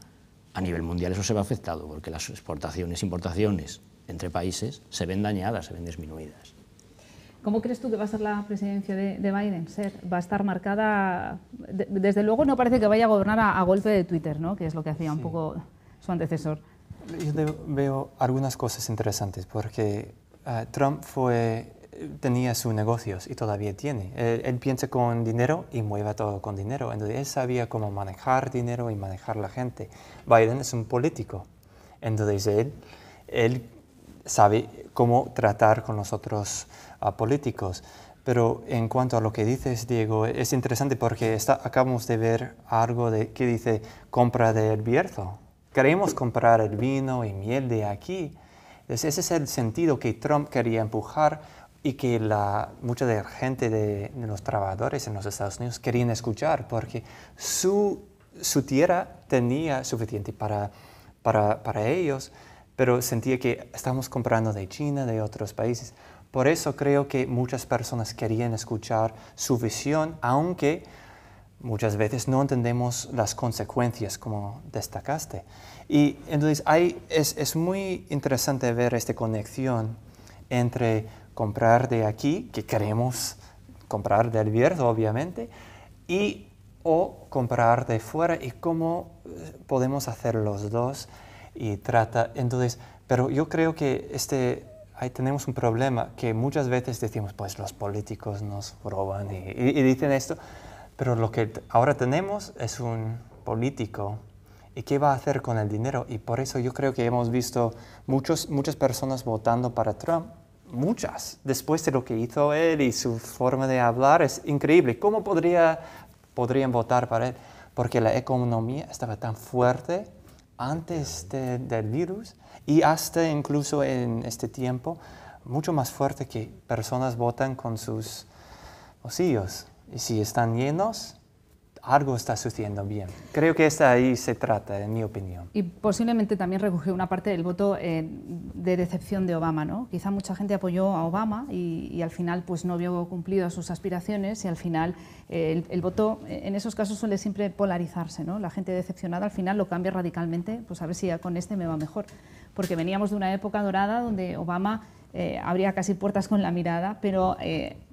a nivel mundial eso se ve afectado, porque las exportaciones e importaciones entre países se ven dañadas, se ven disminuidas. ¿Cómo crees tú que va a ser la presidencia de Biden? ¿Va a estar marcada? Desde luego no parece que vaya a gobernar a golpe de Twitter, ¿no?, que es lo que hacía un poco su antecesor. Yo veo algunas cosas interesantes, porque Trump tenía sus negocios y todavía tiene. Él piensa con dinero y mueve todo con dinero. Entonces él sabía cómo manejar dinero y manejar la gente. Biden es un político. Entonces él sabe cómo tratar con los otros políticos. Pero en cuanto a lo que dices, Diego, es interesante porque acabamos de ver algo que dice compra del Bierzo. Queremos comprar el vino y miel de aquí. Entonces ese es el sentido que Trump quería empujar y que mucha de la gente de los trabajadores en los Estados Unidos querían escuchar, porque su tierra tenía suficiente para ellos, pero sentía que estamos comprando de China, de otros países. Por eso creo que muchas personas querían escuchar su visión, aunque muchas veces no entendemos las consecuencias, como destacaste. Y entonces es muy interesante ver esta conexión entre comprar de aquí, que queremos comprar del Bierzo, obviamente, o comprar de fuera, y cómo podemos hacer los dos. Entonces, pero yo creo que ahí tenemos un problema, que muchas veces decimos, pues los políticos nos roban y dicen esto, pero lo que ahora tenemos es un político. ¿Y qué va a hacer con el dinero? Y por eso yo creo que hemos visto muchas personas votando para Trump. Muchas. Después de lo que hizo él y su forma de hablar, es increíble. ¿Cómo podrían votar para él? Porque la economía estaba tan fuerte antes del virus, y hasta incluso en este tiempo, mucho más fuerte, que personas votan con sus bolsillos. Y si están llenos, algo está sucediendo bien. Creo que ahí se trata, en mi opinión. Y posiblemente también recogió una parte del voto de decepción de Obama, ¿no? Quizá mucha gente apoyó a Obama y al final pues no vio cumplido sus aspiraciones, y al final el voto en esos casos suele siempre polarizarse, ¿no? La gente decepcionada al final lo cambia radicalmente, pues a ver si con este me va mejor. Porque veníamos de una época dorada donde Obama abría casi puertas con la mirada, pero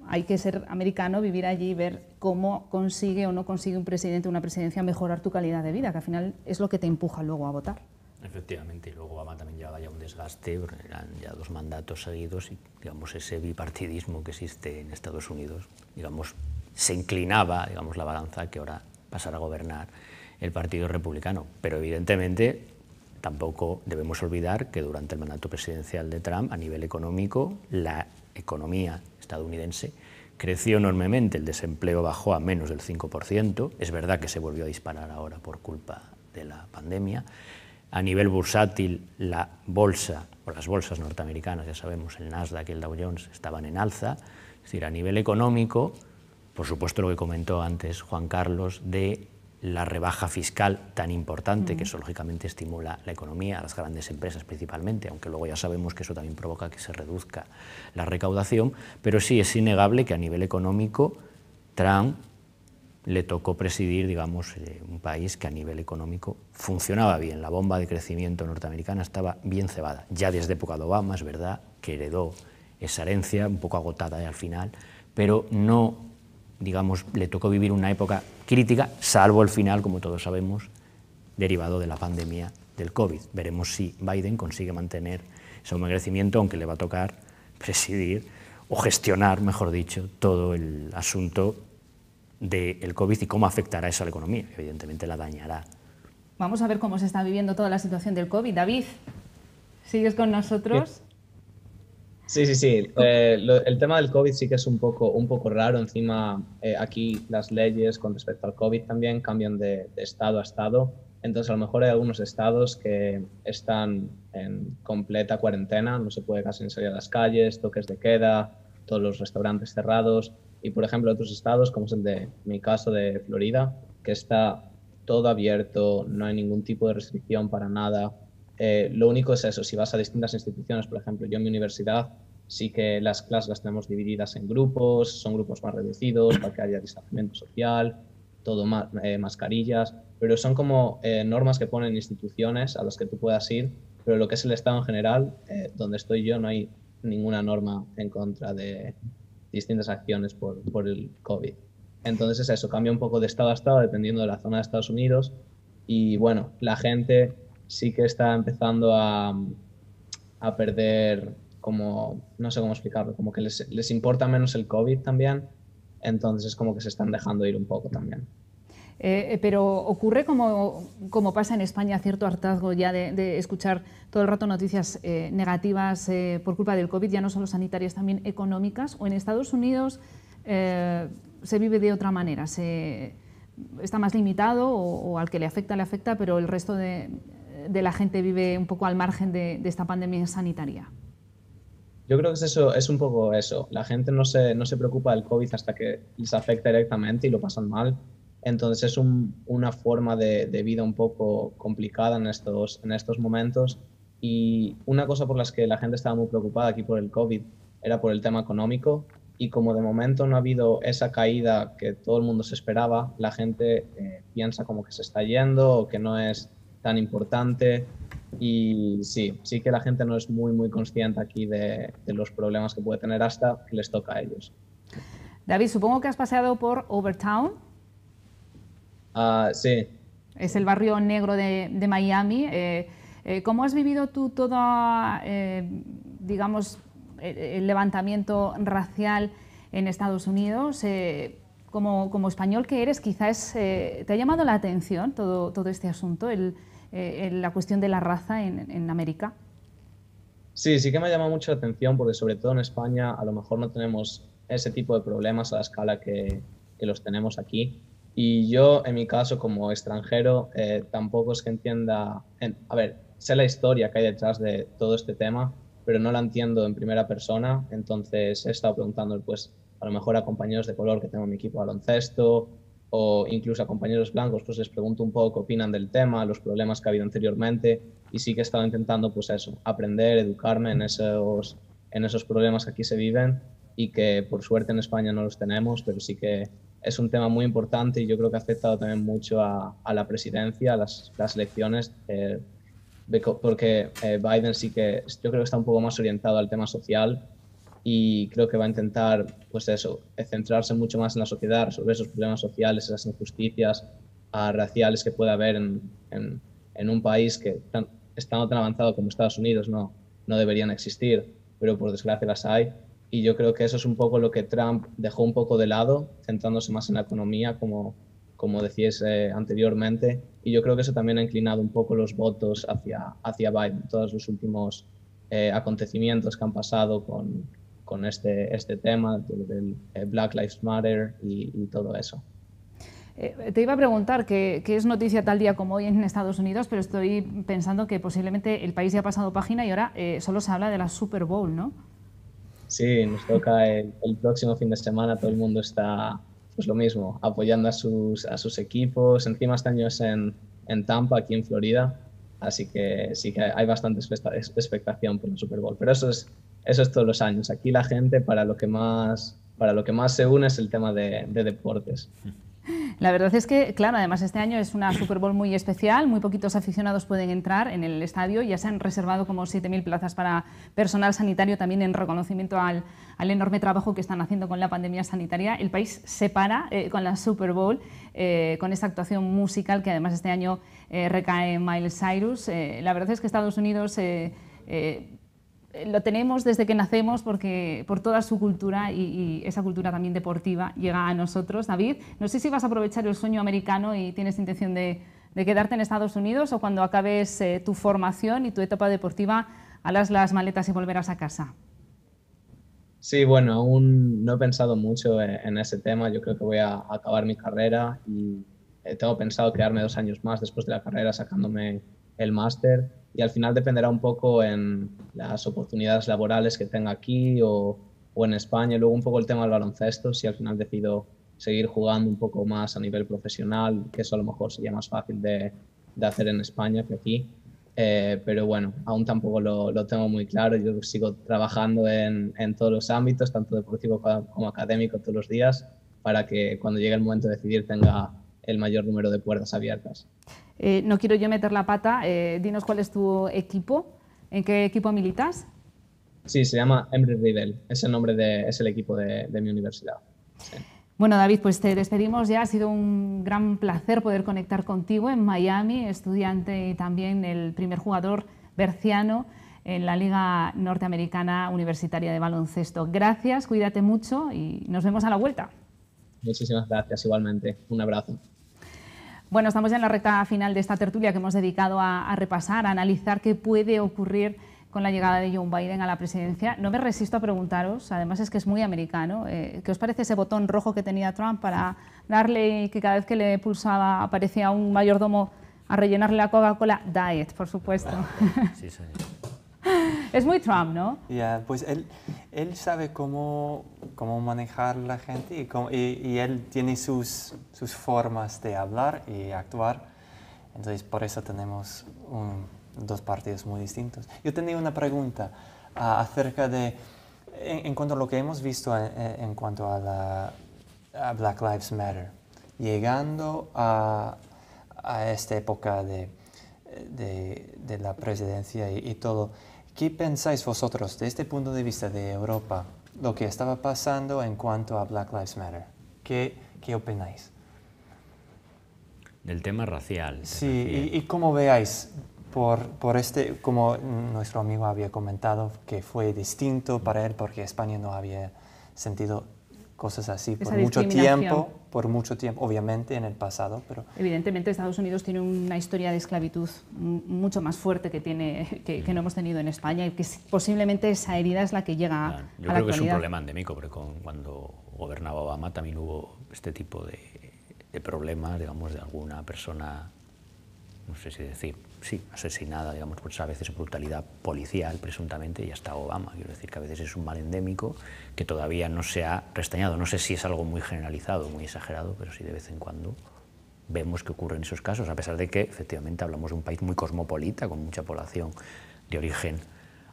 hay que ser americano, vivir allí y ver cómo consigue o no consigue un presidente, una presidencia, mejorar tu calidad de vida, que al final es lo que te empuja luego a votar. Efectivamente, y luego Obama también llevaba ya un desgaste, eran ya 2 mandatos seguidos, y digamos ese bipartidismo que existe en Estados Unidos, digamos, se inclinaba, digamos, la balanza que ahora pasara a gobernar el Partido Republicano. Pero evidentemente tampoco debemos olvidar que durante el mandato presidencial de Trump, a nivel económico, la economía estadounidense creció enormemente, el desempleo bajó a menos del 5%, es verdad que se volvió a disparar ahora por culpa de la pandemia. A nivel bursátil, la bolsa, o las bolsas norteamericanas, ya sabemos, el Nasdaq y el Dow Jones estaban en alza. Es decir, a nivel económico, por supuesto lo que comentó antes Juan Carlos, de la rebaja fiscal tan importante, que eso lógicamente estimula la economía, a las grandes empresas principalmente, aunque luego ya sabemos que eso también provoca que se reduzca la recaudación, pero sí es innegable que a nivel económico Trump le tocó presidir, digamos, un país que a nivel económico funcionaba bien. La bomba de crecimiento norteamericana estaba bien cebada. Ya desde época de Obama, es verdad, que heredó esa herencia, un poco agotada al final, pero no, digamos, le tocó vivir una época crítica, salvo el final, como todos sabemos, derivado de la pandemia del COVID. Veremos si Biden consigue mantener ese bomba de crecimiento, aunque le va a tocar presidir o gestionar, mejor dicho, todo el asunto del COVID y cómo afectará eso a la economía. Evidentemente la dañará. Vamos a ver cómo se está viviendo toda la situación del COVID. David, ¿sigues con nosotros? Sí. El tema del COVID sí que es un poco raro. Encima, aquí las leyes con respecto al COVID también cambian de estado a estado. Entonces, a lo mejor hay algunos estados que están en completa cuarentena, no se puede casi salir a las calles, toques de queda, todos los restaurantes cerrados. Y, por ejemplo, otros estados, como es el de mi caso de Florida, que está todo abierto, no hay ningún tipo de restricción para nada. Lo único es eso, si vas a distintas instituciones, por ejemplo, yo en mi universidad sí que las clases las tenemos divididas en grupos, son grupos más reducidos para que haya distanciamiento social, todo mascarillas, pero son como normas que ponen instituciones a las que tú puedas ir, pero lo que es el estado en general, donde estoy yo, no hay ninguna norma en contra de distintas acciones por el COVID. Entonces es eso, cambia un poco de estado a estado dependiendo de la zona de Estados Unidos, y bueno, la gente sí que está empezando a perder, como, no sé cómo explicarlo, como que les importa menos el COVID también, entonces es como que se están dejando ir un poco también. Pero ocurre como pasa en España, cierto hartazgo ya de escuchar todo el rato noticias negativas por culpa del COVID, ya no solo sanitarias, también económicas, o en Estados Unidos se vive de otra manera, está más limitado o al que le afecta, pero el resto de la gente vive un poco al margen de esta pandemia sanitaria. Yo creo que es un poco eso. La gente no se preocupa del COVID hasta que les afecta directamente y lo pasan mal. Entonces es una forma de vida un poco complicada en estos momentos. Y una cosa por las que la gente estaba muy preocupada aquí por el COVID era por el tema económico. Y como de momento no ha habido esa caída que todo el mundo se esperaba, la gente piensa como que se está yendo o que no es tan importante. Y sí que la gente no es muy consciente aquí de los problemas que puede tener hasta que les toca a ellos. David, supongo que has paseado por Overtown. Sí. Es el barrio negro de Miami. ¿Cómo has vivido tú todo, digamos, el levantamiento racial en Estados Unidos? Como español que eres, quizás ¿te ha llamado la atención todo este asunto, la cuestión de la raza en América? Sí que me ha llamado mucho la atención porque sobre todo en España a lo mejor no tenemos ese tipo de problemas a la escala que los tenemos aquí. Y yo, en mi caso, como extranjero, tampoco es que entienda... A ver, sé la historia que hay detrás de todo este tema, pero no la entiendo en primera persona. Entonces he estado preguntando, pues, a lo mejor a compañeros de color que tengo en mi equipo de baloncesto o incluso a compañeros blancos, pues les pregunto un poco qué opinan del tema, los problemas que ha habido anteriormente. Y sí que he estado intentando, pues eso, aprender, educarme en esos problemas que aquí se viven y que por suerte en España no los tenemos, pero sí que es un tema muy importante y yo creo que ha afectado también mucho a la presidencia, a las elecciones, porque Biden sí que yo creo que está un poco más orientado al tema social y creo que va a intentar, pues eso, centrarse mucho más en la sociedad, resolver esos problemas sociales, esas injusticias raciales que puede haber en un país que, estando tan avanzado como Estados Unidos, no deberían existir, pero por desgracia las hay. Y yo creo que eso es un poco lo que Trump dejó un poco de lado, centrándose más en la economía, como decíais anteriormente. Y yo creo que eso también ha inclinado un poco los votos hacia Biden. Todos los últimos acontecimientos que han pasado con este tema del Black Lives Matter y todo eso. Te iba a preguntar qué es noticia tal día como hoy en Estados Unidos, pero estoy pensando que posiblemente el país ya ha pasado página y ahora solo se habla de la Super Bowl, ¿no? Sí, nos toca el próximo fin de semana, todo el mundo está, pues lo mismo, apoyando a sus equipos. Encima este año es en Tampa, aquí en Florida, así que sí que hay bastante expectación por el Super Bowl. Pero eso es todos los años. Aquí la gente para lo que más se une es el tema de deportes. La verdad es que, claro, además este año es una Super Bowl muy especial, muy poquitos aficionados pueden entrar en el estadio, ya se han reservado como 7.000 plazas para personal sanitario, también en reconocimiento al enorme trabajo que están haciendo con la pandemia sanitaria. El país se para con la Super Bowl, con esta actuación musical que además este año recae en Miley Cyrus. La verdad es que Estados Unidos lo tenemos desde que nacemos porque por toda su cultura y esa cultura también deportiva llega a nosotros. David, no sé si vas a aprovechar el sueño americano y tienes intención de quedarte en Estados Unidos o cuando acabes tu formación y tu etapa deportiva harás las maletas y volverás a casa. Sí, bueno, aún no he pensado mucho en ese tema. Yo creo que voy a acabar mi carrera y tengo pensado quedarme 2 años más después de la carrera sacándome el máster. Y al final dependerá un poco en las oportunidades laborales que tenga aquí o en España. Y luego un poco el tema del baloncesto, si al final decido seguir jugando un poco más a nivel profesional, que eso a lo mejor sería más fácil de hacer en España que aquí. Pero bueno, aún tampoco lo tengo muy claro. Yo sigo trabajando en todos los ámbitos, tanto deportivo como académico, todos los días, para que cuando llegue el momento de decidir tenga el mayor número de puertas abiertas. No quiero yo meter la pata, dinos cuál es tu equipo, ¿en qué equipo militas? Sí, se llama Embry-Riddle, es el equipo de mi universidad. Sí. Bueno, David, pues te despedimos ya, ha sido un gran placer poder conectar contigo en Miami, estudiante y también el primer jugador berciano en la Liga Norteamericana Universitaria de Baloncesto. Gracias, cuídate mucho y nos vemos a la vuelta. Muchísimas gracias, igualmente. Un abrazo. Bueno, estamos ya en la recta final de esta tertulia que hemos dedicado a repasar, a analizar qué puede ocurrir con la llegada de Joe Biden a la presidencia. No me resisto a preguntaros, además es que es muy americano, ¿qué os parece ese botón rojo que tenía Trump para darle, que cada vez que le pulsaba aparecía un mayordomo a rellenarle la Coca-Cola? Diet, por supuesto. Sí, sí. Es muy Trump, ¿no? Ya, pues él sabe cómo manejar la gente y él tiene sus formas de hablar y actuar. Entonces, por eso tenemos dos partidos muy distintos. Yo tenía una pregunta acerca de, en cuanto a lo que hemos visto en cuanto a Black Lives Matter, llegando a esta época de la presidencia y todo. ¿Qué pensáis vosotros desde este punto de vista de Europa, lo que estaba pasando en cuanto a Black Lives Matter? ¿Qué opináis? Del tema racial. Sí, y cómo veáis, como nuestro amigo había comentado, que fue distinto para él porque España no había sentido cosas así por mucho tiempo, obviamente en el pasado, pero... Evidentemente Estados Unidos tiene una historia de esclavitud mucho más fuerte que no hemos tenido en España, y que posiblemente esa herida es la que llega a la actualidad. Yo creo que es un problema endémico, porque cuando gobernaba Obama también hubo este tipo de problemas, digamos, de alguna persona, no sé si decir, sí, asesinada, digamos, pues a veces brutalidad policial, presuntamente, y hasta Obama. Quiero decir que a veces es un mal endémico que todavía no se ha restañado. No sé si es algo muy generalizado, muy exagerado, pero sí de vez en cuando vemos que ocurren esos casos, a pesar de que efectivamente hablamos de un país muy cosmopolita, con mucha población de origen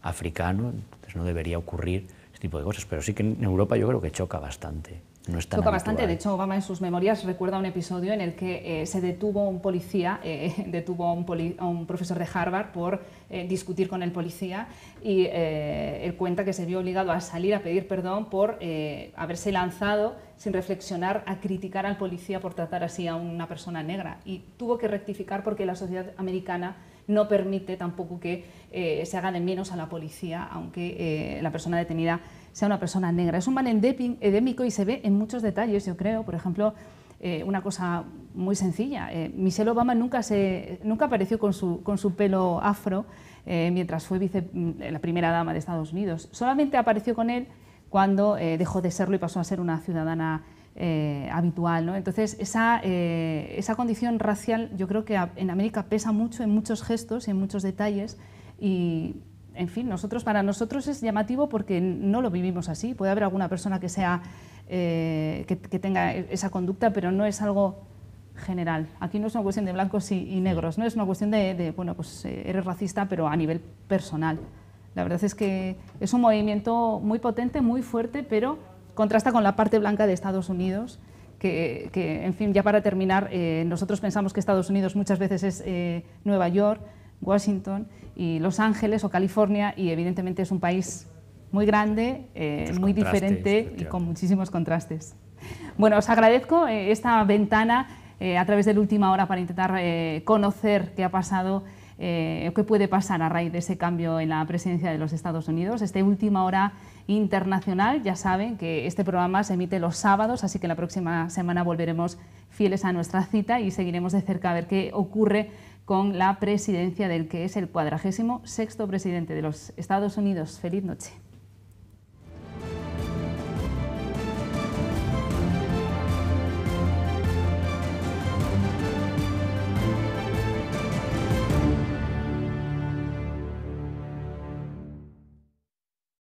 africano, entonces no debería ocurrir este tipo de cosas. Pero sí que en Europa yo creo que choca bastante. No es tan choca habitual. bastante. De hecho, Obama en sus memorias recuerda un episodio en el que se detuvo un policía, detuvo a un profesor de Harvard por discutir con el policía, y él cuenta que se vio obligado a salir a pedir perdón por haberse lanzado sin reflexionar a criticar al policía por tratar así a una persona negra, y tuvo que rectificar porque la sociedad americana no permite tampoco que se haga de menos a la policía, aunque la persona detenida sea una persona negra. Es un mal endémico y se ve en muchos detalles, yo creo. Por ejemplo, una cosa muy sencilla, Michelle Obama nunca apareció con su pelo afro mientras fue la primera dama de Estados Unidos. Solamente apareció con él cuando dejó de serlo y pasó a ser una ciudadana habitual, ¿no? Entonces, esa condición racial yo creo que en América pesa mucho en muchos gestos y en muchos detalles, y en fin, para nosotros es llamativo porque no lo vivimos así. Puede haber alguna persona que que tenga esa conducta, pero no es algo general. Aquí no es una cuestión de blancos y negros, no es una cuestión bueno, pues eres racista, pero a nivel personal. La verdad es que es un movimiento muy potente, muy fuerte, pero contrasta con la parte blanca de Estados Unidos, que en fin, ya para terminar, nosotros pensamos que Estados Unidos muchas veces es Nueva York, Washington y Los Ángeles o California, y evidentemente es un país muy grande, muy diferente y con muchísimos contrastes. Bueno, os agradezco esta ventana a través de la Última Hora para intentar conocer qué ha pasado, qué puede pasar a raíz de ese cambio en la presidencia de los Estados Unidos. Esta Última Hora internacional, ya saben que este programa se emite los sábados, así que la próxima semana volveremos fieles a nuestra cita y seguiremos de cerca a ver qué ocurre con la presidencia del que es el 46º presidente de los Estados Unidos. Feliz noche.